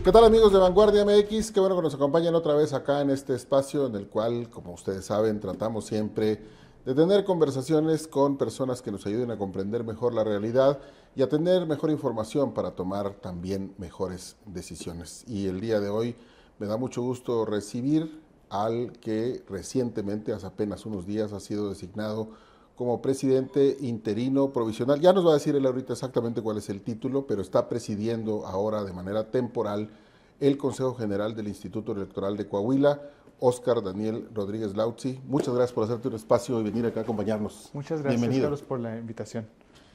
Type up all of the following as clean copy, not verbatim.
¿Qué tal, amigos de Vanguardia MX? Qué bueno que nos acompañan otra vez acá en este espacio en el cual, como ustedes saben, tratamos siempre de tener conversaciones con personas que nos ayuden a comprender mejor la realidad y a tener mejor información para tomar también mejores decisiones. Y el día de hoy me da mucho gusto recibir al que recientemente, hace apenas unos días, ha sido designado como presidente interino provisional. Ya nos va a decir él ahorita exactamente cuál es el título, pero está presidiendo ahora de manera temporal el Consejo General del Instituto Electoral de Coahuila, Óscar Daniel Rodríguez Lautzi. Muchas gracias por hacerte un espacio y venir acá a acompañarnos. Muchas gracias, Bienvenido. Carlos, por la invitación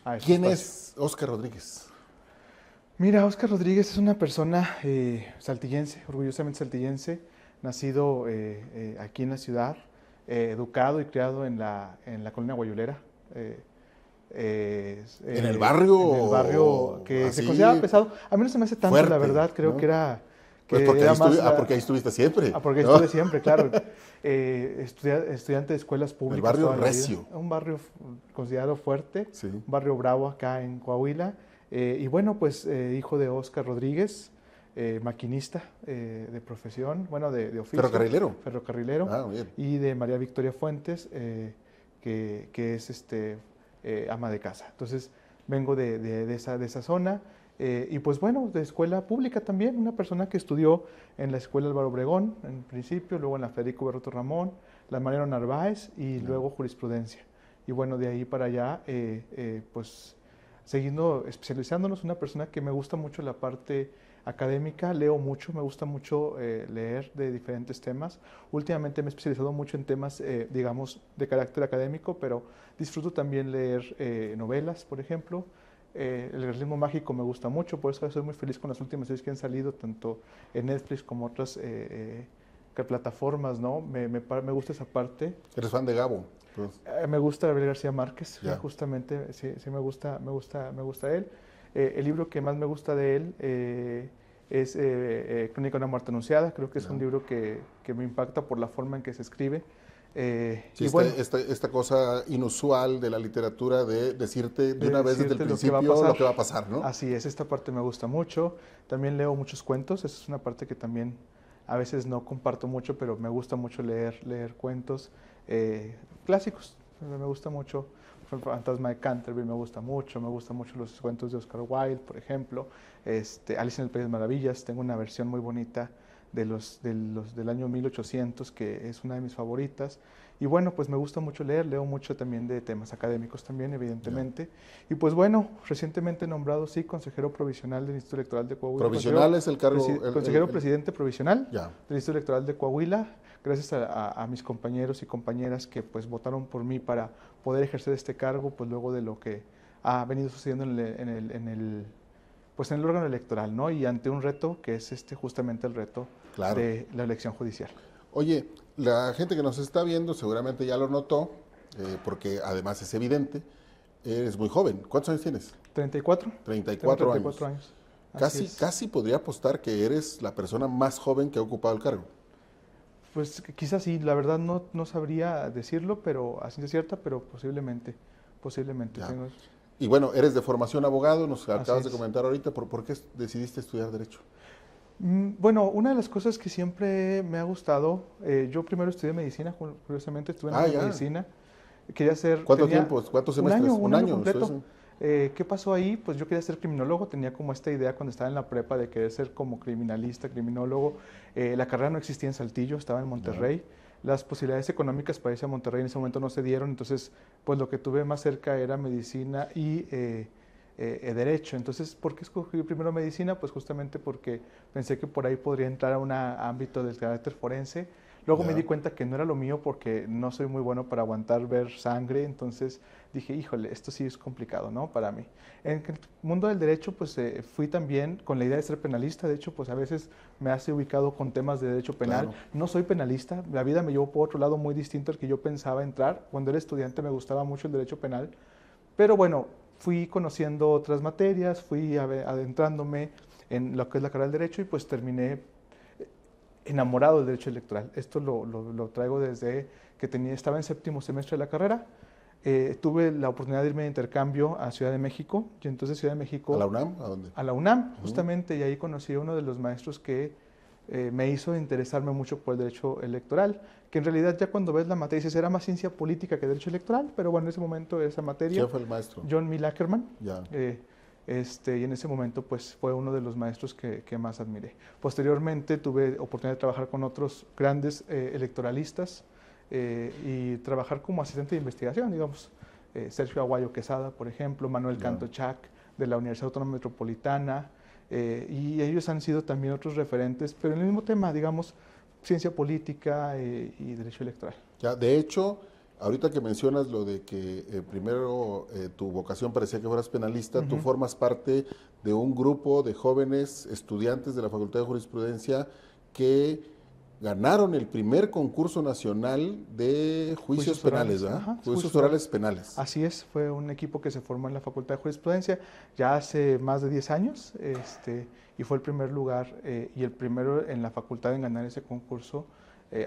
a este ¿Quién espacio. es Óscar Rodríguez? Mira, Óscar Rodríguez es una persona saltillense, orgullosamente saltillense, nacido aquí en la ciudad, educado y criado en la colonia Guayulera. ¿En el barrio? En el barrio que así, se consideraba pesado. A mí no se me hace tanto, fuerte, la verdad, creo ¿no? que era... Pues que porque era ahí, más porque ahí estuviste siempre. porque ¿no? estuve siempre, claro. Estudiante de escuelas públicas. El barrio toda la vida. recio. Un barrio considerado fuerte, Sí. un barrio bravo acá en Coahuila. Y bueno, pues hijo de Óscar Rodríguez, maquinista de profesión, bueno, de oficio. ¿Ferrocarrilero? Ferrocarrilero. Ah, bien. Y de María Victoria Fuentes, que es ama de casa. Entonces, vengo de esa zona. Y pues bueno, de escuela pública también, una persona que estudió en la escuela Álvaro Obregón, en principio, luego en la Federico Berroto Ramón, la Mariano Narváez y luego jurisprudencia. Y bueno, de ahí para allá, pues siguiendo especializándonos, una persona que me gusta mucho la parte académica, leo mucho, me gusta mucho leer de diferentes temas. Últimamente me he especializado mucho en temas, digamos, de carácter académico, pero disfruto también leer novelas, por ejemplo. El realismo mágico me gusta mucho, por eso soy muy feliz con las últimas series que han salido, tanto en Netflix como otras plataformas, ¿no? Me gusta esa parte. ¿Eres fan de Gabo? Pues, Me gusta Gabriel García Márquez, ya. justamente, sí me gusta él. El libro que más me gusta de él es Crónica de una muerte anunciada, creo que es un libro que me impacta por la forma en que se escribe. Sí, y bueno, esta cosa inusual de la literatura de decirte de una vez desde el decirte principio lo que va a pasar, ¿no? Así es, esta parte me gusta mucho. También leo muchos cuentos, esa es una parte que también a veces no comparto mucho, pero me gusta mucho leer cuentos clásicos. Me gusta mucho El fantasma de Canterville, me gusta mucho los cuentos de Oscar Wilde, por ejemplo. Alicia en el País de las Maravillas, tengo una versión muy bonita del año 1800, que es una de mis favoritas. Y bueno, pues me gusta mucho leer, leo mucho también de temas académicos también, evidentemente. Yeah. Y pues bueno, recientemente nombrado, sí, consejero provisional del Instituto Electoral de Coahuila. ¿Provisional es el cargo? Consejero presidente provisional yeah. del Instituto Electoral de Coahuila, gracias a mis compañeros y compañeras que pues votaron por mí para poder ejercer este cargo, pues luego de lo que ha venido sucediendo en el órgano electoral, ¿no? Y ante un reto que es justamente el reto claro. de la elección judicial. Oye, la gente que nos está viendo seguramente ya lo notó, porque además es evidente, eres muy joven. ¿Cuántos años tienes? 34. 34 años. Casi podría apostar que eres la persona más joven que ha ocupado el cargo. Pues quizás sí, la verdad no sabría decirlo, pero a ciencia cierta, pero posiblemente. Tengo... Y bueno, eres de formación abogado, nos acabas de comentar ahorita, ¿por qué decidiste estudiar Derecho? Bueno, una de las cosas que siempre me ha gustado, yo primero estudié medicina, curiosamente estuve en medicina, quería ser... ¿Cuánto tiempo? ¿Cuántos semestres? Un año completo. ¿Qué pasó ahí? Pues yo quería ser criminólogo, tenía como esta idea cuando estaba en la prepa de querer ser como criminalista, criminólogo. La carrera no existía en Saltillo, estaba en Monterrey. Las posibilidades económicas para irse a Monterrey en ese momento no se dieron, entonces pues lo que tuve más cerca era medicina y Derecho. Entonces, ¿por qué escogí primero medicina? Pues justamente porque pensé que por ahí podría entrar a un ámbito del carácter forense. Luego me di cuenta que no era lo mío porque no soy muy bueno para aguantar ver sangre, entonces dije, híjole, esto sí es complicado, ¿no? Para mí. En el mundo del derecho, pues fui también con la idea de ser penalista, de hecho, pues a veces me hace ubicado con temas de derecho penal. Claro. No soy penalista, la vida me llevó por otro lado muy distinto al que yo pensaba entrar. Cuando era estudiante me gustaba mucho el derecho penal, pero bueno, fui conociendo otras materias, fui adentrándome en lo que es la carrera del derecho y pues terminé enamorado del derecho electoral. Esto lo traigo desde que estaba en séptimo semestre de la carrera. tuve la oportunidad de irme de intercambio a Ciudad de México, y entonces Ciudad de México... ¿A la UNAM? ¿A dónde? A la UNAM, justamente, y ahí conocí a uno de los maestros que me hizo interesarme mucho por el derecho electoral, que en realidad ya cuando ves la materia dices, era más ciencia política que derecho electoral, pero bueno, en ese momento esa materia... ¿Quién fue el maestro? John Mill Ackerman. Ya. Y en ese momento pues fue uno de los maestros que más admiré. Posteriormente tuve oportunidad de trabajar con otros grandes electoralistas y trabajar como asistente de investigación, digamos, Sergio Aguayo Quesada, por ejemplo, Manuel Canto Chac, de la Universidad Autónoma Metropolitana, y ellos han sido también otros referentes, pero en el mismo tema, digamos, ciencia política y derecho electoral. Ya, de hecho, ahorita que mencionas lo de que primero tu vocación parecía que fueras penalista, tú formas parte de un grupo de jóvenes estudiantes de la Facultad de Jurisprudencia que ganaron el primer concurso nacional de juicios penales, ¿verdad? Ajá, juicios orales penales. Así es, fue un equipo que se formó en la Facultad de Jurisprudencia ya hace más de 10 años, y fue el primer lugar y el primero en la facultad en ganar ese concurso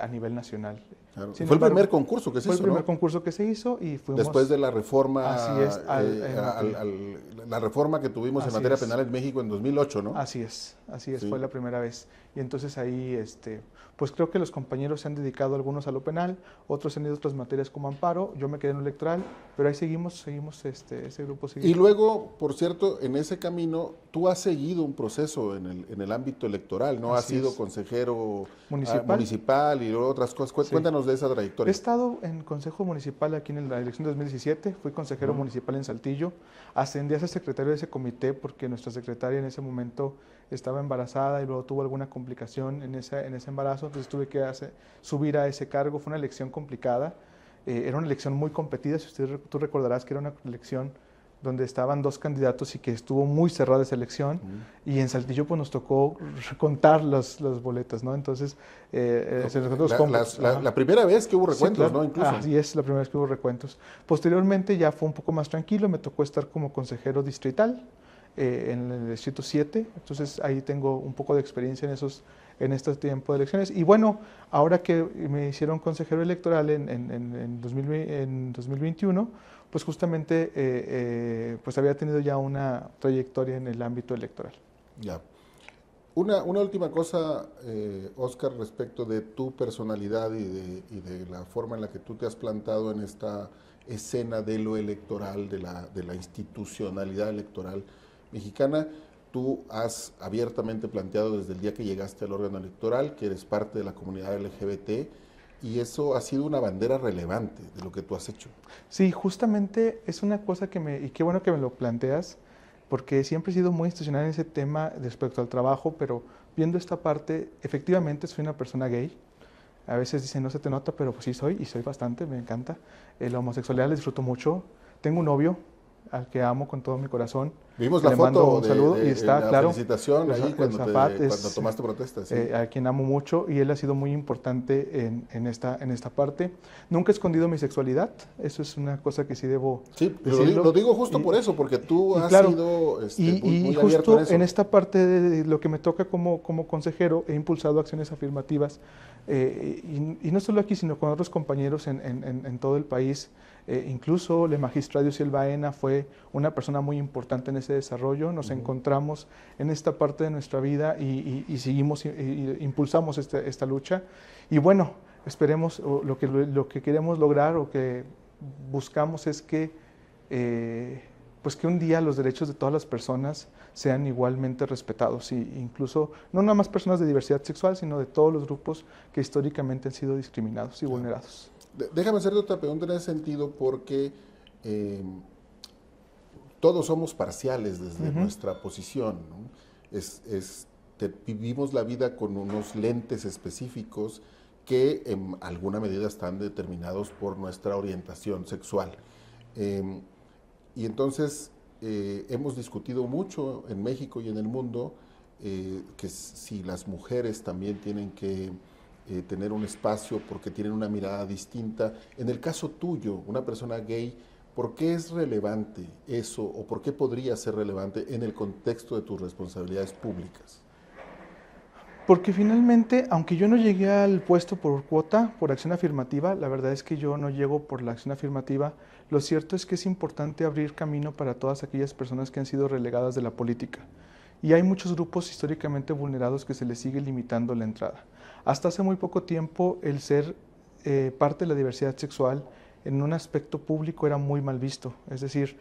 a nivel nacional. Claro. Fue el primer concurso que se hizo, Fue el primer ¿no? concurso que se hizo y fuimos... Después de la reforma, así es, la reforma que tuvimos en materia penal en México en 2008, ¿no? Así es, sí. Fue la primera vez. Y entonces ahí, pues creo que los compañeros se han dedicado algunos a lo penal, otros han ido a otras materias como amparo, yo me quedé en lo electoral, pero ahí seguimos, ese grupo sigue. Y luego, por cierto, en ese camino, tú has seguido un proceso en el ámbito electoral, ¿no? Has sido consejero municipal y luego otras cosas. Cuéntanos de esa trayectoria. He estado en consejo municipal aquí en la elección de 2017, fui consejero municipal en Saltillo, ascendí a ser secretario de ese comité porque nuestra secretaria en ese momento estaba embarazada y luego tuvo alguna complicación en ese embarazo, entonces tuve que subir a ese cargo. Fue una elección complicada, era una elección muy competida, tú recordarás que era una elección donde estaban dos candidatos y que estuvo muy cerrada esa elección, y en Saltillo pues nos tocó contar las boletas, ¿no? Entonces, la primera vez que hubo recuentos, sí, claro, ¿no? Incluso. Así es, la primera vez que hubo recuentos. Posteriormente ya fue un poco más tranquilo, me tocó estar como consejero distrital en el distrito 7, entonces ahí tengo un poco de experiencia en este tiempo de elecciones. Y bueno, ahora que me hicieron consejero electoral en 2021, pues justamente pues había tenido ya una trayectoria en el ámbito electoral. Ya. Una última cosa, Oscar, respecto de tu personalidad y de la forma en la que tú te has plantado en esta escena de lo electoral, de la institucionalidad electoral mexicana. Tú has abiertamente planteado desde el día que llegaste al órgano electoral que eres parte de la comunidad LGBT, y eso ha sido una bandera relevante de lo que tú has hecho. Sí, justamente es una cosa y qué bueno que me lo planteas, porque siempre he sido muy institucional en ese tema respecto al trabajo, pero viendo esta parte, efectivamente soy una persona gay. A veces dicen no se te nota, pero pues sí soy, y soy bastante, me encanta. La homosexualidad la disfruto mucho. Tengo un novio al que amo con todo mi corazón. Vimos la foto un saludo y está, la claro, felicitación ahí cuando tomaste protesta. Sí. A quien amo mucho, y él ha sido muy importante en esta parte. Nunca he escondido mi sexualidad, eso es una cosa que sí debo decirlo. Lo digo justo por eso, porque tú has sido muy justo abierto en eso. En esta parte de lo que me toca como consejero, he impulsado acciones afirmativas, y no solo aquí, sino con otros compañeros en todo el país. Incluso el magistrado Ciel Baena fue una persona muy importante en ese desarrollo. Nos encontramos en esta parte de nuestra vida y seguimos, impulsamos esta lucha. Y bueno, esperemos, lo que queremos lograr o que buscamos es que, pues que un día los derechos de todas las personas sean igualmente respetados, incluso no nada más personas de diversidad sexual, sino de todos los grupos que históricamente han sido discriminados y vulnerados. Déjame hacerte otra pregunta en ese sentido, porque todos somos parciales desde nuestra posición, ¿no? Vivimos la vida con unos lentes específicos que en alguna medida están determinados por nuestra orientación sexual. Y entonces hemos discutido mucho en México y en el mundo que si las mujeres también tienen que tener un espacio porque tienen una mirada distinta. En el caso tuyo, una persona gay, ¿por qué es relevante eso o por qué podría ser relevante en el contexto de tus responsabilidades públicas? Porque finalmente, aunque yo no llegué al puesto por cuota, por acción afirmativa, la verdad es que yo no llego por la acción afirmativa, lo cierto es que es importante abrir camino para todas aquellas personas que han sido relegadas de la política. Y hay muchos grupos históricamente vulnerados que se les sigue limitando la entrada. Hasta hace muy poco tiempo el ser parte de la diversidad sexual en un aspecto público era muy mal visto. Es decir,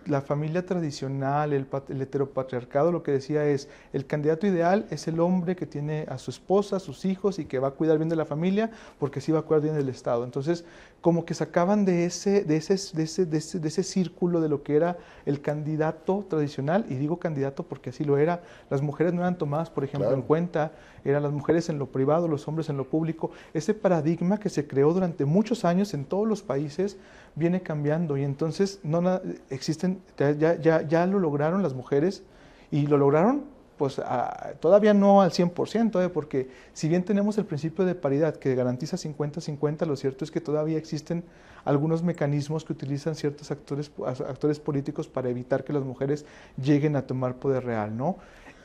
la familia tradicional, el heteropatriarcado, lo que decía es, el candidato ideal es el hombre que tiene a su esposa, a sus hijos y que va a cuidar bien de la familia porque sí va a cuidar bien del Estado. Entonces, como que sacaban de ese círculo de lo que era el candidato tradicional, y digo candidato porque así lo era, las mujeres no eran tomadas, por ejemplo, Claro. en cuenta, eran las mujeres en lo privado, los hombres en lo público. Ese paradigma que se creó durante muchos años en todos los países viene cambiando y entonces existen, ya lo lograron las mujeres y lo lograron pues todavía no al 100%, porque si bien tenemos el principio de paridad que garantiza 50-50, lo cierto es que todavía existen algunos mecanismos que utilizan ciertos actores políticos para evitar que las mujeres lleguen a tomar poder real, ¿no?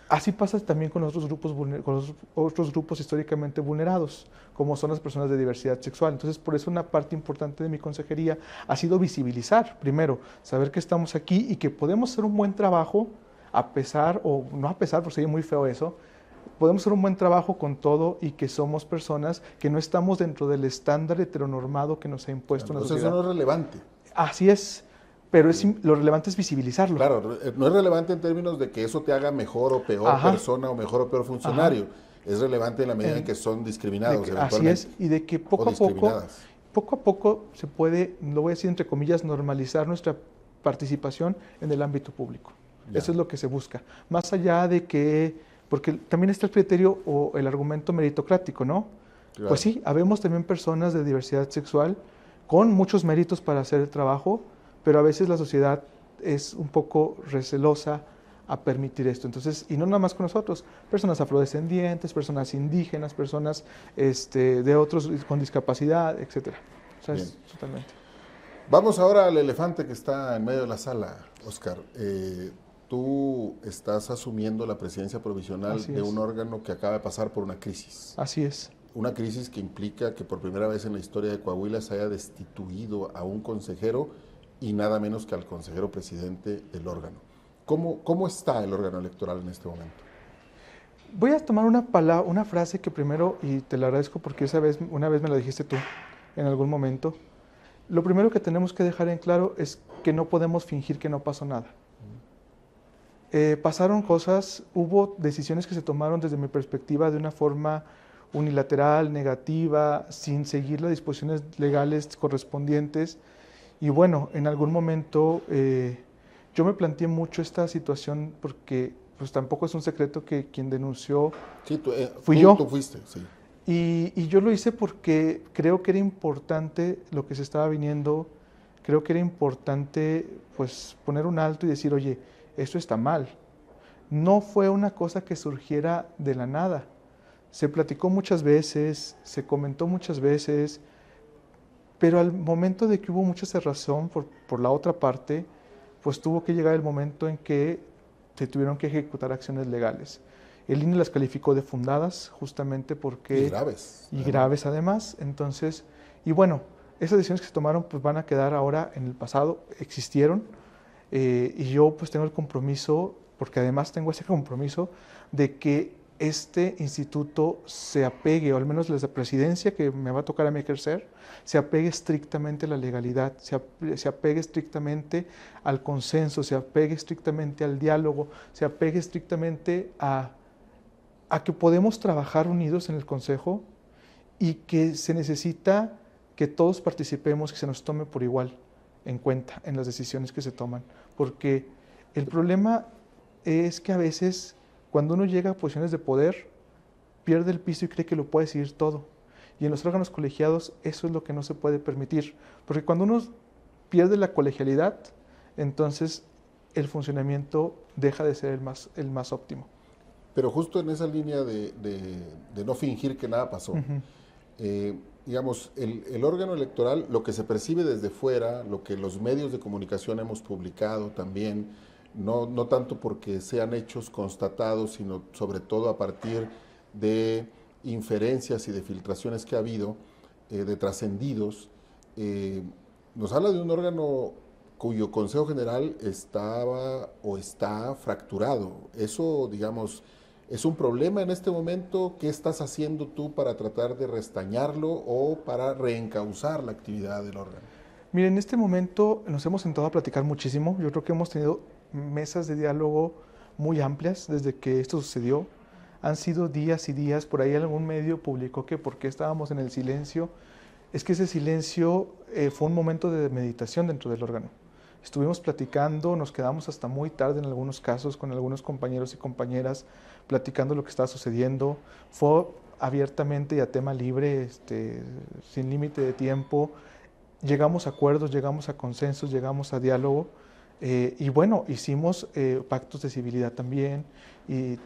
Así pasa también con otros grupos históricamente vulnerados, como son las personas de diversidad sexual. Entonces, por eso una parte importante de mi consejería ha sido visibilizar, primero, saber que estamos aquí y que podemos hacer un buen trabajo, a pesar, o no a pesar, porque sería muy feo eso, podemos hacer un buen trabajo con todo y que somos personas que no estamos dentro del estándar heteronormado que nos ha impuesto una Entonces sociedad. eso no es relevante. Así es, pero lo relevante es visibilizarlo. Claro, no es relevante en términos de que eso te haga mejor o peor Ajá. persona o mejor o peor funcionario. Ajá. Es relevante en la medida en que son discriminados Así es, y de que poco a poco se puede, lo voy a decir entre comillas, normalizar nuestra participación en el ámbito público. Ya. Eso es lo que se busca. Más allá de que, porque también está el criterio o el argumento meritocrático, ¿no? Claro. Pues sí, habemos también personas de diversidad sexual con muchos méritos para hacer el trabajo, pero a veces la sociedad es un poco recelosa a permitir esto. Entonces, y no nada más con nosotros, personas afrodescendientes, personas indígenas, personas de otros con discapacidad, etcétera. O sea, es totalmente. Vamos ahora al elefante que está en medio de la sala, Oscar. Tú estás asumiendo la presidencia provisional de un órgano que acaba de pasar por una crisis. Así es. Una crisis que implica que por primera vez en la historia de Coahuila se haya destituido a un consejero y nada menos que al consejero presidente del órgano. ¿Cómo está el órgano electoral en este momento? Voy a tomar una frase que primero, y te la agradezco porque una vez me la dijiste tú en algún momento. Lo primero que tenemos que dejar en claro es que no podemos fingir que no pasó nada. Pasaron cosas, hubo decisiones que se tomaron desde mi perspectiva de una forma unilateral, negativa, sin seguir las disposiciones legales correspondientes. Y bueno, en algún momento yo me planteé mucho esta situación porque pues tampoco es un secreto que quien denunció sí, fui yo. Tú fuiste, sí. Y yo lo hice porque creo que era importante lo que se estaba viniendo, creo que era importante pues poner un alto y decir, oye, esto está mal. No fue una cosa que surgiera de la nada. Se platicó muchas veces, se comentó muchas veces, pero al momento de que hubo mucha cerrazón por la otra parte, pues tuvo que llegar el momento en que se tuvieron que ejecutar acciones legales. El INE las calificó de fundadas justamente porque... Y graves. Y graves además. Entonces, y bueno, esas decisiones que se tomaron pues van a quedar ahora en el pasado, existieron, y yo pues tengo el compromiso, porque además tengo ese compromiso de que este instituto se apegue, o al menos la presidencia que me va a tocar a mí ejercer, se apegue estrictamente a la legalidad, se apegue estrictamente al consenso, se apegue estrictamente al diálogo, se apegue estrictamente a que podemos trabajar unidos en el Consejo y que se necesita que todos participemos, que se nos tome por igual en cuenta en las decisiones que se toman. Porque el problema es que a veces cuando uno llega a posiciones de poder, pierde el piso y cree que lo puede decidir todo. Y en los órganos colegiados eso es lo que no se puede permitir. Porque cuando uno pierde la colegialidad, entonces el funcionamiento deja de ser el más óptimo. Pero justo en esa línea de no fingir que nada pasó, digamos, el órgano electoral, lo que se percibe desde fuera, lo que los medios de comunicación hemos publicado también, no tanto porque sean hechos constatados, sino sobre todo a partir de inferencias y de filtraciones que ha habido, de trascendidos, nos habla de un órgano cuyo Consejo General estaba o está fracturado. Eso, digamos, es un problema en este momento. ¿Qué estás haciendo tú para tratar de restañarlo o para reencauzar la actividad del órgano? Mire, en este momento nos hemos sentado a platicar muchísimo. Yo creo que hemos tenido mesas de diálogo muy amplias desde que esto sucedió. Han sido días y días. Por ahí algún medio publicó que por qué estábamos en el silencio. Es que ese silencio fue un momento de meditación dentro del órgano. Estuvimos platicando, nos quedamos hasta muy tarde en algunos casos con algunos compañeros y compañeras platicando lo que estaba sucediendo. Fue abiertamente y a tema libre, sin límite de tiempo. Llegamos a acuerdos, llegamos a consensos, llegamos a diálogo y bueno, hicimos pactos de civilidad también y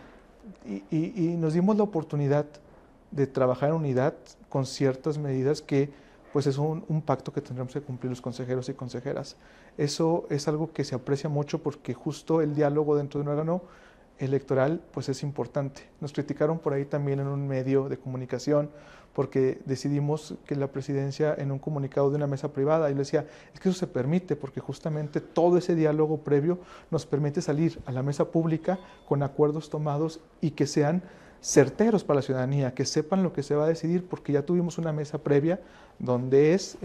nos dimos la oportunidad de trabajar en unidad con ciertas medidas que pues es un pacto que tendremos que cumplir los consejeros y consejeras. Eso es algo que se aprecia mucho porque justo el diálogo dentro de un órgano electoral pues es importante. Nos criticaron por ahí también en un medio de comunicación porque decidimos que la presidencia en un comunicado de una mesa privada, y le decía, es que eso se permite porque justamente todo ese diálogo previo nos permite salir a la mesa pública con acuerdos tomados y que sean certeros para la ciudadanía, que sepan lo que se va a decidir, porque ya tuvimos una mesa previa donde es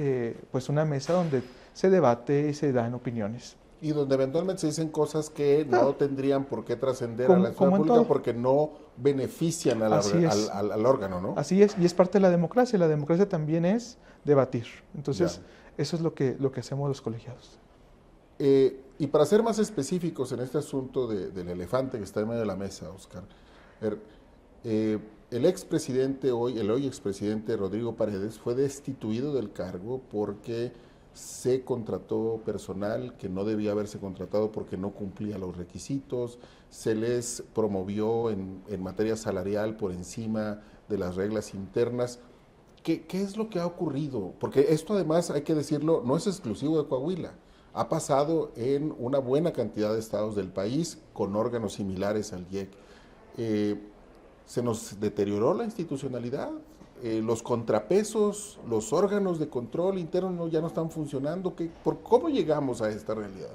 pues una mesa donde se debate y se dan opiniones. Y donde eventualmente se dicen cosas que no tendrían por qué trascender a la esfera Como en pública todo. porque no benefician Así es. al órgano, ¿no? Así es, y es parte de la democracia. La democracia también es debatir. Entonces, Ya. eso es lo que hacemos los colegiados. Y para ser más específicos en este asunto del elefante que está en medio de la mesa, Oscar, el expresidente el hoy expresidente Rodrigo Paredes fue destituido del cargo porque se contrató personal que no debía haberse contratado porque no cumplía los requisitos, se les promovió en materia salarial por encima de las reglas internas. ¿Qué es lo que ha ocurrido? Porque esto además, hay que decirlo, no es exclusivo de Coahuila. Ha pasado en una buena cantidad de estados del país con órganos similares al IEC. Se nos deterioró la institucionalidad, los contrapesos, los órganos de control interno ya no están funcionando. ¿Cómo llegamos a esta realidad?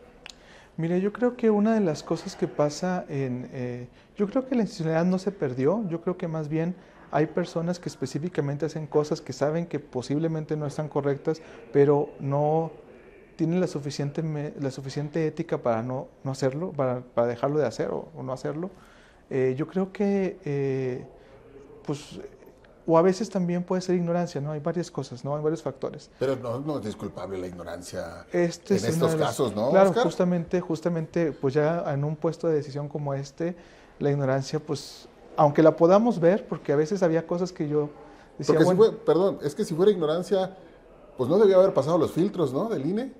Mire, yo creo que una de las cosas que pasa yo creo que la institucionalidad no se perdió, yo creo que más bien hay personas que específicamente hacen cosas que saben que posiblemente no están correctas, pero no tienen la suficiente ética para no hacerlo, para dejarlo de hacer o no hacerlo. Yo creo que, pues, o a veces también puede ser ignorancia, ¿no? Hay varias cosas, ¿no? Hay varios factores. Pero no es disculpable la ignorancia Este en es estos casos, ¿no, claro, Oscar? justamente, pues ya en un puesto de decisión como la ignorancia, pues, aunque la podamos ver, porque a veces había cosas que yo decía, Porque bueno, perdón, es que si fuera ignorancia, pues no debía haber pasado los filtros, ¿no? Del INE.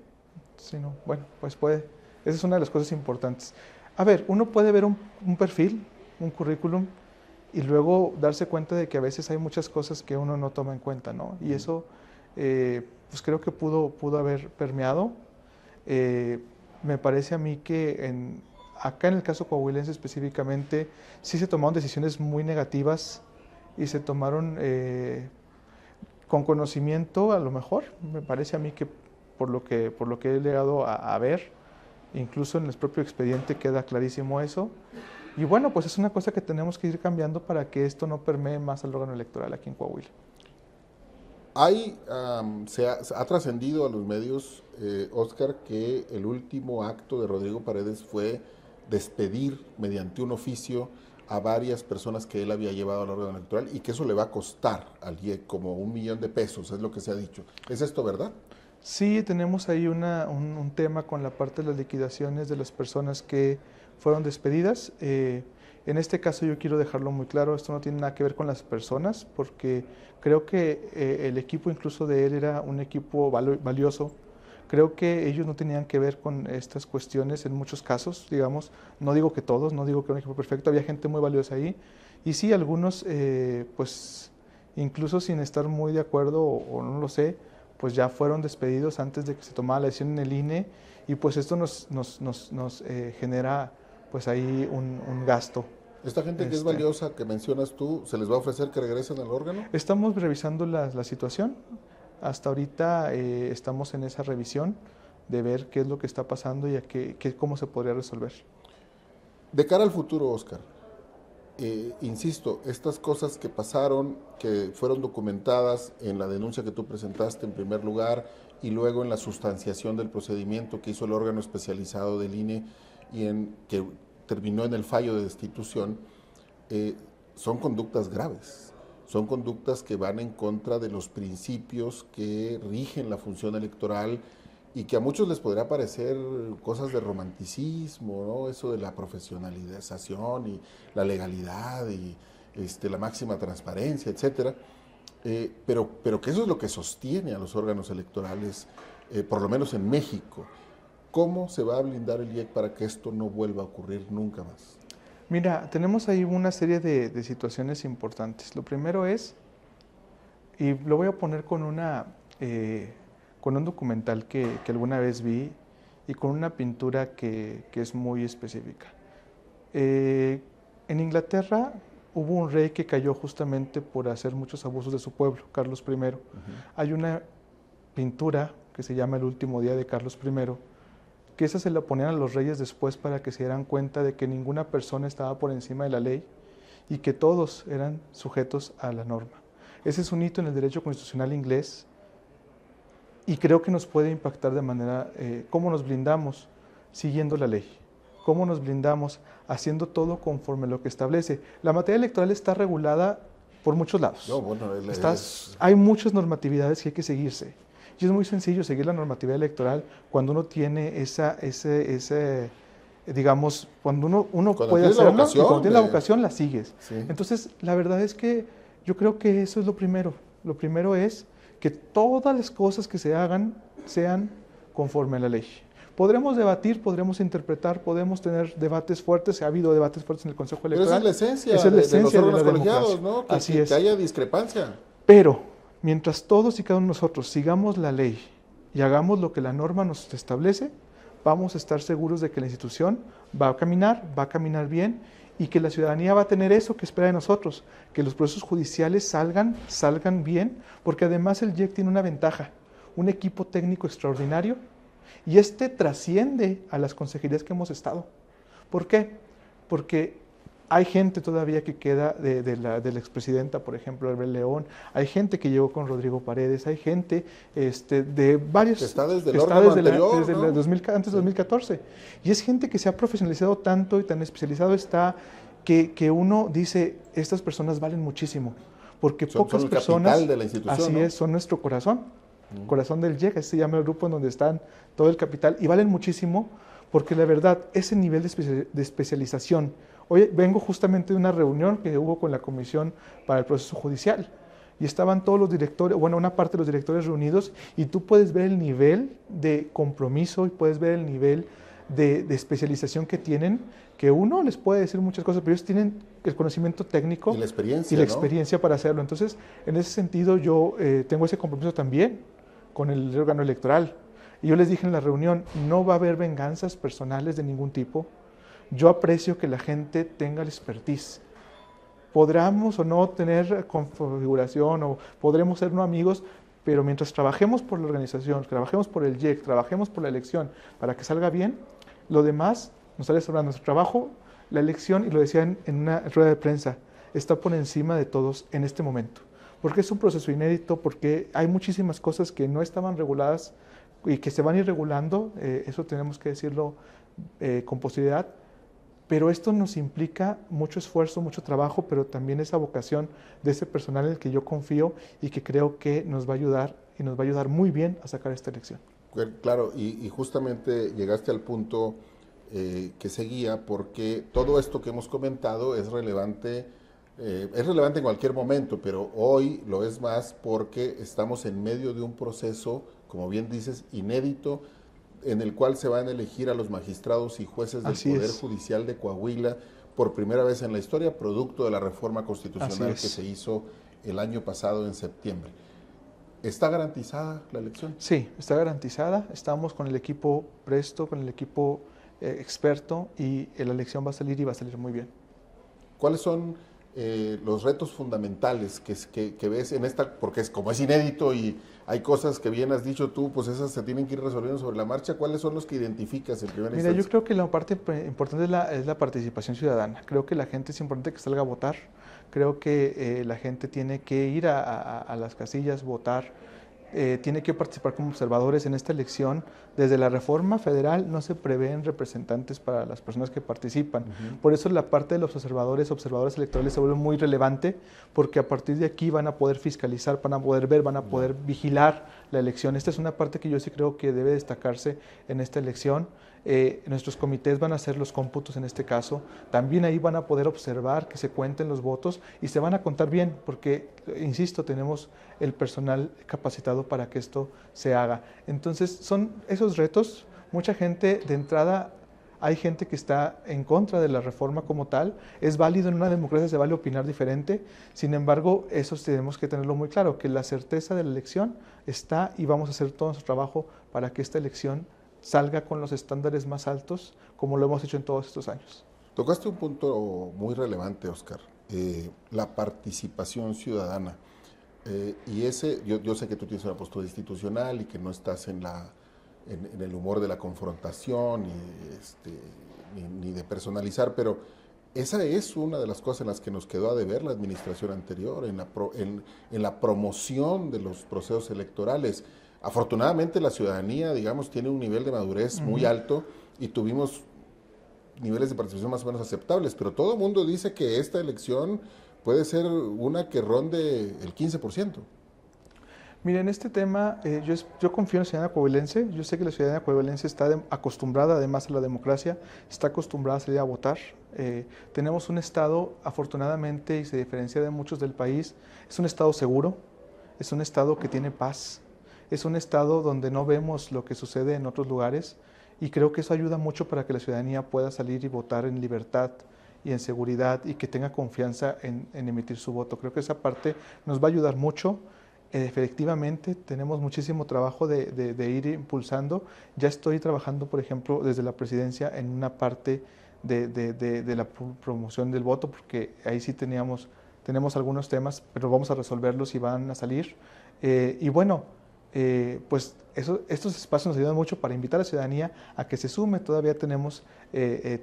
sí, no, bueno, pues puede, esa es una de las cosas importantes. A ver, uno puede ver un perfil, un currículum, y luego darse cuenta de que a veces hay muchas cosas que uno no toma en cuenta, ¿no? Y eso, pues creo que pudo haber permeado. Me parece a mí que acá en el caso coahuilense específicamente, sí se tomaron decisiones muy negativas y se tomaron con conocimiento, a lo mejor, me parece a mí que por lo que he llegado a ver, incluso en el propio expediente queda clarísimo eso. Y bueno, pues es una cosa que tenemos que ir cambiando para que esto no permee más al órgano electoral aquí en Coahuila. Se ha trascendido a los medios, Oscar, que el último acto de Rodrigo Paredes fue despedir mediante un oficio a varias personas que él había llevado al órgano electoral y que eso le va a costar al IEC como $1,000,000, es lo que se ha dicho. ¿Es esto verdad? Sí, tenemos ahí un tema con la parte de las liquidaciones de las personas que fueron despedidas. En este caso yo quiero dejarlo muy claro, esto no tiene nada que ver con las personas, porque creo que el equipo incluso de él era un equipo valioso. Creo que ellos no tenían que ver con estas cuestiones en muchos casos, digamos, no digo que todos, no digo que era un equipo perfecto, había gente muy valiosa ahí, y sí, algunos, pues, incluso sin estar muy de acuerdo o no lo sé, pues ya fueron despedidos antes de que se tomara la decisión en el INE, y pues esto nos genera pues ahí un gasto Esta gente que es valiosa, que mencionas tú, ¿se les va a ofrecer que regresen al órgano? Estamos revisando la situación. Hasta ahorita estamos en esa revisión de ver qué es lo que está pasando y cómo se podría resolver. De cara al futuro, Oscar, insisto, estas cosas que pasaron, que fueron documentadas en la denuncia que tú presentaste en primer lugar y luego en la sustanciación del procedimiento que hizo el órgano especializado del INE y que terminó en el fallo de destitución, son conductas graves, son conductas que van en contra de los principios que rigen la función electoral y que a muchos les podrá parecer cosas de romanticismo, ¿no? Eso de la profesionalización y la legalidad y la máxima transparencia, etcétera, pero que eso es lo que sostiene a los órganos electorales, por lo menos en México. ¿Cómo se va a blindar el IEC para que esto no vuelva a ocurrir nunca más? Mira, tenemos ahí una serie de situaciones importantes. Lo primero es, y lo voy a poner con un documental que alguna vez vi y con una pintura que es muy específica. En Inglaterra hubo un rey que cayó justamente por hacer muchos abusos de su pueblo, Carlos I. Hay una pintura que se llama El último día de Carlos I, que esa se la ponían a los reyes después para que se dieran cuenta de que ninguna persona estaba por encima de la ley y que todos eran sujetos a la norma. Ese es un hito en el derecho constitucional inglés y creo que nos puede impactar de manera, cómo nos blindamos siguiendo la ley, cómo nos blindamos haciendo todo conforme a lo que establece. La materia electoral está regulada por muchos lados. No, bueno, hay muchas normatividades que hay que seguirse. Y es muy sencillo seguir la normatividad electoral cuando uno tiene digamos, cuando uno puede hacerlo, y cuando tiene la vocación la sigues. Sí. Entonces, la verdad es que yo creo que eso es lo primero. Lo primero es que todas las cosas que se hagan sean conforme a la ley. Podremos debatir, podremos interpretar, podemos tener debates fuertes. Ha habido debates fuertes en el Consejo Electoral. Pero esa es la esencia, de los órganos colegiados, ¿no? Que haya discrepancia. Pero mientras todos y cada uno de nosotros sigamos la ley y hagamos lo que la norma nos establece, vamos a estar seguros de que la institución va a caminar bien y que la ciudadanía va a tener eso que espera de nosotros, que los procesos judiciales salgan bien, porque además el IEC tiene una ventaja, un equipo técnico extraordinario y trasciende a las consejerías que hemos estado. ¿Por qué? Porque hay gente todavía que queda de la expresidenta, por ejemplo, Albert León, hay gente que llegó con Rodrigo Paredes, hay gente de varios... Que está desde el órgano anterior, desde ¿no? Antes de 2014. Y es gente que se ha profesionalizado tanto y tan especializado está que uno dice, estas personas valen muchísimo, porque pocas personas... Son el capital de la institución, así ¿no? es, son nuestro corazón, corazón del IEC, así se llama el grupo en donde están todo el capital, y valen muchísimo porque la verdad, ese nivel de especialización. Hoy vengo justamente de una reunión que hubo con la Comisión para el Proceso Judicial y estaban todos los directores, bueno, una parte de los directores reunidos y tú puedes ver el nivel de compromiso y puedes ver el nivel de especialización que tienen, que uno les puede decir muchas cosas, pero ellos tienen el conocimiento técnico y la experiencia, para hacerlo. Entonces, en ese sentido, yo tengo ese compromiso también con el órgano electoral. Y yo les dije en la reunión, no va a haber venganzas personales de ningún tipo. Yo aprecio que la gente tenga el expertise. Podremos o no tener configuración o podremos ser no amigos, pero mientras trabajemos por la organización, trabajemos por el IEC, trabajemos por la elección para que salga bien, lo demás nos sale sobrando. Nuestro trabajo, la elección, y lo decían en una rueda de prensa, está por encima de todos en este momento. Porque es un proceso inédito, porque hay muchísimas cosas que no estaban reguladas y que se van a ir regulando, eso tenemos que decirlo con posterioridad, pero esto nos implica mucho esfuerzo, mucho trabajo, pero también esa vocación de ese personal en el que yo confío y que creo que nos va a ayudar y nos va a ayudar muy bien a sacar esta elección. Claro, y justamente llegaste al punto que seguía, porque todo esto que hemos comentado es relevante en cualquier momento, pero hoy lo es más porque estamos en medio de un proceso, como bien dices, inédito, en el cual se van a elegir a los magistrados y jueces del Poder Judicial de Coahuila por primera vez en la historia, producto de la reforma constitucional que se hizo el año pasado en septiembre. ¿Está garantizada la elección? Sí, está garantizada. Estamos con el equipo presto, con el equipo experto y la elección va a salir y va a salir muy bien. ¿cuáles son los retos fundamentales que ves en esta, porque como es inédito y hay cosas que bien has dicho tú, pues esas se tienen que ir resolviendo sobre la marcha? ¿Cuáles son los que identificas en primera Mira, yo instancia? creo que la parte importante es la participación ciudadana. Creo que la gente es importante que salga a votar. Creo que la gente tiene que ir a las casillas, votar. Tiene que participar como observadores en esta elección. Desde la reforma federal no se prevén representantes para las personas que participan. Por eso la parte de los observadores electorales se vuelve muy relevante, porque a partir de aquí van a poder fiscalizar, van a poder ver, van a poder vigilar la elección. Esta es una parte que yo sí creo que debe destacarse en esta elección. Nuestros comités van a hacer los cómputos en este caso. También ahí van a poder observar que se cuenten los votos y se van a contar bien, porque, insisto, tenemos el personal capacitado para que esto se haga. Entonces, son esos retos. Mucha gente de entrada, hay gente que está en contra de la reforma como tal. Es válido en una democracia, se vale opinar diferente. Sin embargo, eso tenemos que tenerlo muy claro, que la certeza de la elección está, y vamos a hacer todo nuestro trabajo para que esta elección salga con los estándares más altos, como lo hemos hecho en todos estos años. Tocaste un punto muy relevante, Oscar, la participación ciudadana. Y yo sé que tú tienes una postura institucional y que no estás en el humor de la confrontación ni de personalizar, pero esa es una de las cosas en las que nos quedó a deber la administración anterior, en la promoción de los procesos electorales. Afortunadamente la ciudadanía, digamos, tiene un nivel de madurez muy alto y tuvimos niveles de participación más o menos aceptables, pero todo el mundo dice que esta elección puede ser una que ronde el 15%. Mira, en este tema yo confío en la ciudadanía coahuilense. Yo sé que la ciudadanía coahuilense está acostumbrada además a la democracia, está acostumbrada a salir a votar. Tenemos un estado, afortunadamente, y se diferencia de muchos del país, es un estado seguro, es un estado que tiene paz, es un estado donde no vemos lo que sucede en otros lugares, y creo que eso ayuda mucho para que la ciudadanía pueda salir y votar en libertad y en seguridad, y que tenga confianza en emitir su voto. Creo que esa parte nos va a ayudar mucho. Efectivamente, tenemos muchísimo trabajo de ir impulsando. Ya estoy trabajando, por ejemplo, desde la presidencia en una parte de la promoción del voto, porque ahí sí tenemos algunos temas, pero vamos a resolverlos y van a salir. Y bueno, pues estos espacios nos ayudan mucho para invitar a la ciudadanía a que se sume. Todavía tenemos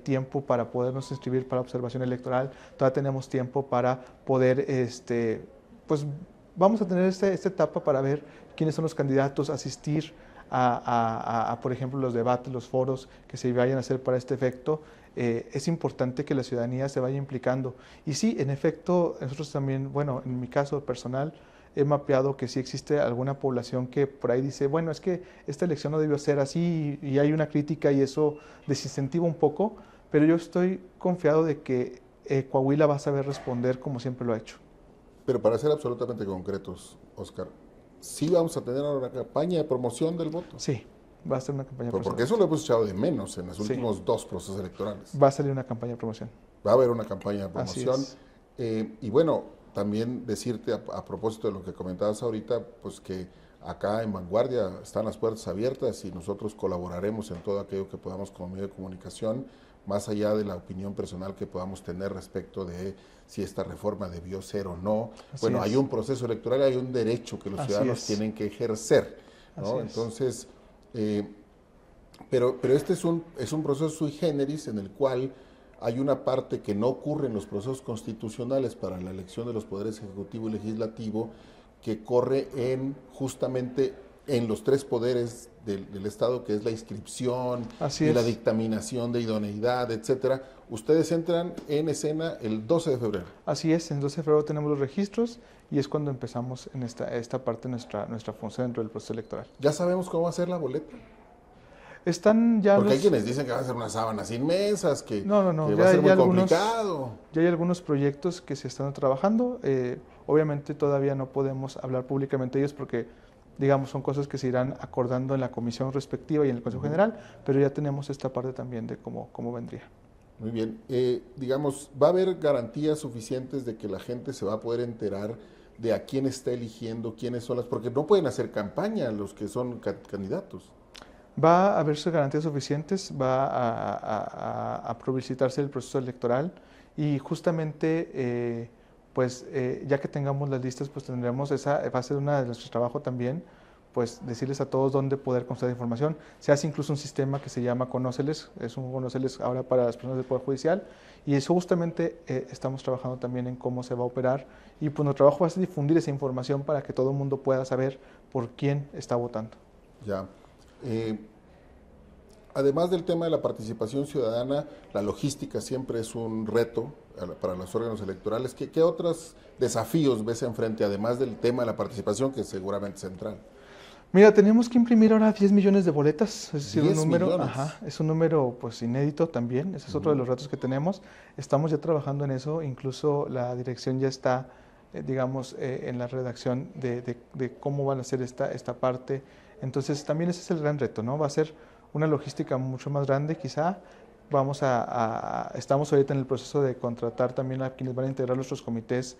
tiempo para podernos inscribir para observación electoral, todavía tenemos tiempo para poder, pues vamos a tener esta etapa para ver quiénes son los candidatos, asistir por ejemplo, los debates, los foros que se vayan a hacer para este efecto. Es importante que la ciudadanía se vaya implicando. Y sí, en efecto, nosotros también, bueno, en mi caso personal, he mapeado que sí existe alguna población que por ahí dice, bueno, es que esta elección no debió ser así, y hay una crítica y eso desincentiva un poco, pero yo estoy confiado de que Coahuila va a saber responder como siempre lo ha hecho. Pero para ser absolutamente concretos, Oscar, ¿sí vamos a tener una campaña de promoción del voto? Sí, va a ser una campaña de promoción. Porque eso lo hemos echado de menos en los últimos dos procesos electorales. Va a salir una campaña de promoción. Va a haber una campaña de promoción. Así es. Y bueno, también decirte a propósito de lo que comentabas ahorita, pues que acá en Vanguardia están las puertas abiertas y nosotros colaboraremos en todo aquello que podamos como medio de comunicación, más allá de la opinión personal que podamos tener respecto de si esta reforma debió ser o no. Bueno, hay un proceso electoral, hay un derecho que los ciudadanos tienen que ejercer, ¿no? Entonces, pero este es un proceso sui generis en el cual hay una parte que no ocurre en los procesos constitucionales para la elección de los poderes ejecutivo y legislativo, que corre justamente en los tres poderes del Estado, que es la inscripción y la dictaminación de idoneidad, etcétera. Ustedes entran en escena el 12 de febrero. Así es, el 12 de febrero tenemos los registros y es cuando empezamos en esta parte de nuestra función dentro del proceso electoral. ¿Ya sabemos cómo va a ser la boleta? Están ya Porque hay quienes dicen que va a ser una sábanas inmensas, que no, que va a ser muy complicado. Ya hay algunos proyectos que se están trabajando. Obviamente todavía no podemos hablar públicamente de ellos porque, digamos, son cosas que se irán acordando en la comisión respectiva y en el Consejo General, pero ya tenemos esta parte también de cómo vendría. Muy bien. Digamos, ¿va a haber garantías suficientes de que la gente se va a poder enterar de a quién está eligiendo, quiénes son porque no pueden hacer campaña los que son candidatos? Va a haberse garantías suficientes, va a publicitarse el proceso electoral y justamente, ya que tengamos las listas, pues tendremos va a ser una de nuestros trabajos también, pues decirles a todos dónde poder consultar información. Se hace incluso un sistema que se llama Conóceles, es un Conóceles ahora para las personas del Poder Judicial, y eso justamente estamos trabajando también en cómo se va a operar, y pues nuestro trabajo va a ser difundir esa información para que todo el mundo pueda saber por quién está votando. Ya. Además del tema de la participación ciudadana, la logística siempre es un reto para los órganos electorales. ¿Qué otros desafíos ves enfrente, además del tema de la participación, que es seguramente central? Mira, tenemos que imprimir ahora 10 millones de boletas, es decir, un número, millones. Es un número pues inédito también, ese es otro de los retos que tenemos. Estamos ya trabajando en eso, incluso la dirección ya está, en la redacción de cómo van a hacer esta parte. Entonces también ese es el gran reto, ¿no? Va a ser una logística mucho más grande quizá. Estamos ahorita en el proceso de contratar también a quienes van a integrar nuestros comités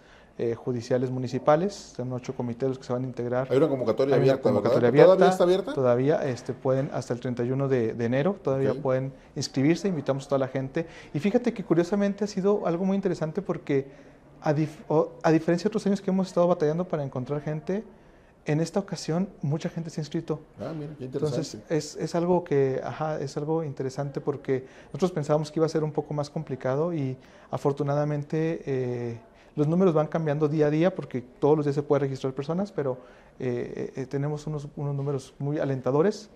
judiciales municipales. Son 8 comités que se van a integrar. Hay una convocatoria abierta, ¿verdad? ¿Todavía está abierta? Todavía pueden, hasta el 31 de enero, todavía pueden inscribirse, invitamos a toda la gente. Y fíjate que curiosamente ha sido algo muy interesante porque a diferencia de otros años que hemos estado batallando para encontrar gente, en esta ocasión mucha gente se ha inscrito. Ah, mira, qué interesante. Entonces es algo es algo interesante porque nosotros pensábamos que iba a ser un poco más complicado y afortunadamente los números van cambiando día a día porque todos los días se puede registrar personas, pero tenemos unos números muy alentadores,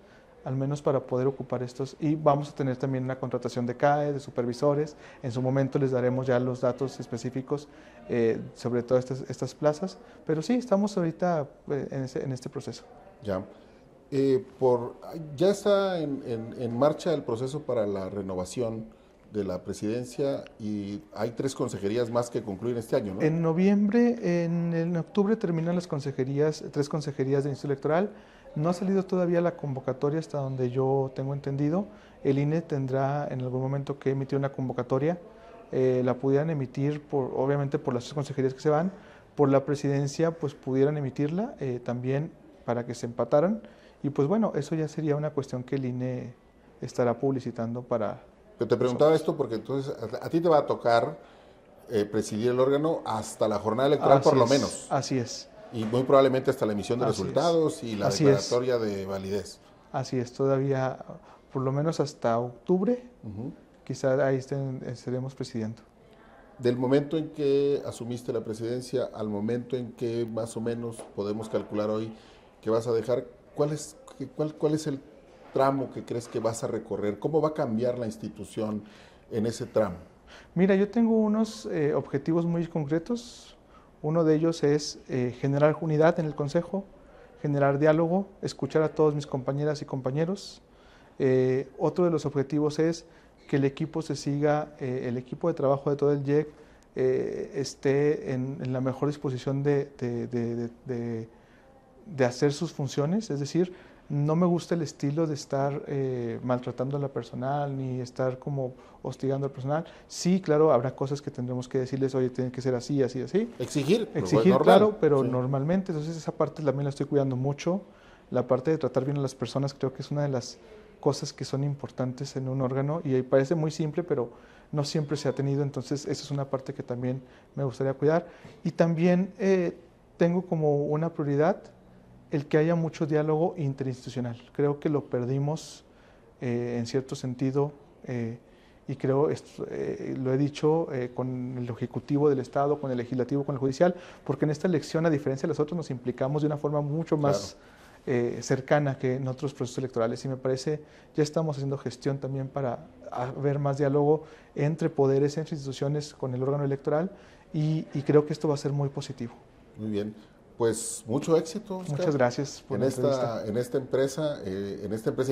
al menos para poder ocupar estos. Y vamos a tener también una contratación de CAE, de supervisores. En su momento les daremos ya los datos específicos sobre todas estas plazas. Pero sí, estamos ahorita en este proceso. Ya. Ya está en marcha el proceso para la renovación de la presidencia y hay 3 consejerías más que concluir este año, ¿no? En noviembre, en octubre terminan las consejerías, 3 consejerías de Instituto Electoral. No ha salido todavía la convocatoria hasta donde yo tengo entendido. El INE tendrá en algún momento que emitir una convocatoria. La pudieran emitir, obviamente, por las 3 consejerías que se van. Por la presidencia, pues pudieran emitirla también para que se empataran. Y pues bueno, eso ya sería una cuestión que el INE estará publicitando para... Pero te preguntaba esto porque entonces a ti te va a tocar presidir el órgano hasta la jornada electoral por lo menos. Así es. Y muy probablemente hasta la emisión de resultados y la declaratoria de validez. Así es, todavía por lo menos hasta octubre, quizá ahí estaremos presidiendo. Del momento en que asumiste la presidencia al momento en que más o menos podemos calcular hoy que vas a dejar, ¿cuál es el tramo que crees que vas a recorrer? ¿Cómo va a cambiar la institución en ese tramo? Mira, yo tengo unos objetivos muy concretos. Uno de ellos es generar unidad en el Consejo, generar diálogo, escuchar a todos mis compañeras y compañeros. Otro de los objetivos es que el equipo el equipo de trabajo de todo el IEC esté en la mejor disposición de hacer sus funciones, es decir, no me gusta el estilo de estar maltratando a la personal ni estar como hostigando al personal. Sí, claro, habrá cosas que tendremos que decirles, oye, tiene que ser así, así, así. Exigir, claro, pero normalmente, entonces esa parte también la estoy cuidando mucho. La parte de tratar bien a las personas creo que es una de las cosas que son importantes en un órgano y parece muy simple, pero no siempre se ha tenido, entonces esa es una parte que también me gustaría cuidar. Y también tengo como una prioridad el que haya mucho diálogo interinstitucional. Creo que lo perdimos en cierto sentido y creo, lo he dicho, con el Ejecutivo del Estado, con el Legislativo, con el Judicial, porque en esta elección, a diferencia de las otras, nos implicamos de una forma mucho más cercana que en otros procesos electorales y me parece, ya estamos haciendo gestión también para haber más diálogo entre poderes, entre instituciones con el órgano electoral y creo que esto va a ser muy positivo. Muy bien. Pues mucho éxito, Oscar. Muchas gracias por en esta empresa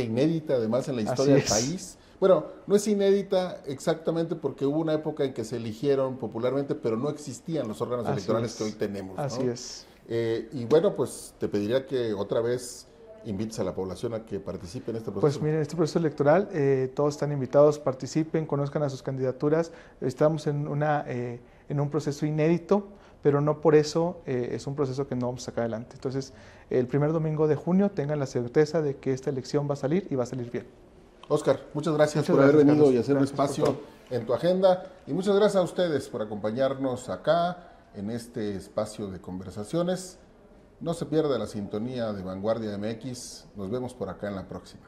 inédita, además en la historia del país. Bueno, no es inédita exactamente porque hubo una época en que se eligieron popularmente, pero no existían los órganos electorales que hoy tenemos, ¿no? Así es. Y bueno, pues te pediría que otra vez invites a la población a que participe en este proceso. Pues miren, este proceso electoral, todos están invitados, participen, conozcan a sus candidaturas. Estamos en un proceso inédito, pero no por eso es un proceso que no vamos a sacar adelante. Entonces, el primer domingo de junio tengan la certeza de que esta elección va a salir y va a salir bien. Óscar, muchas gracias por haber venido y hacer un espacio en tu agenda. Y muchas gracias a ustedes por acompañarnos acá en este espacio de conversaciones. No se pierda la sintonía de Vanguardia MX. Nos vemos por acá en la próxima.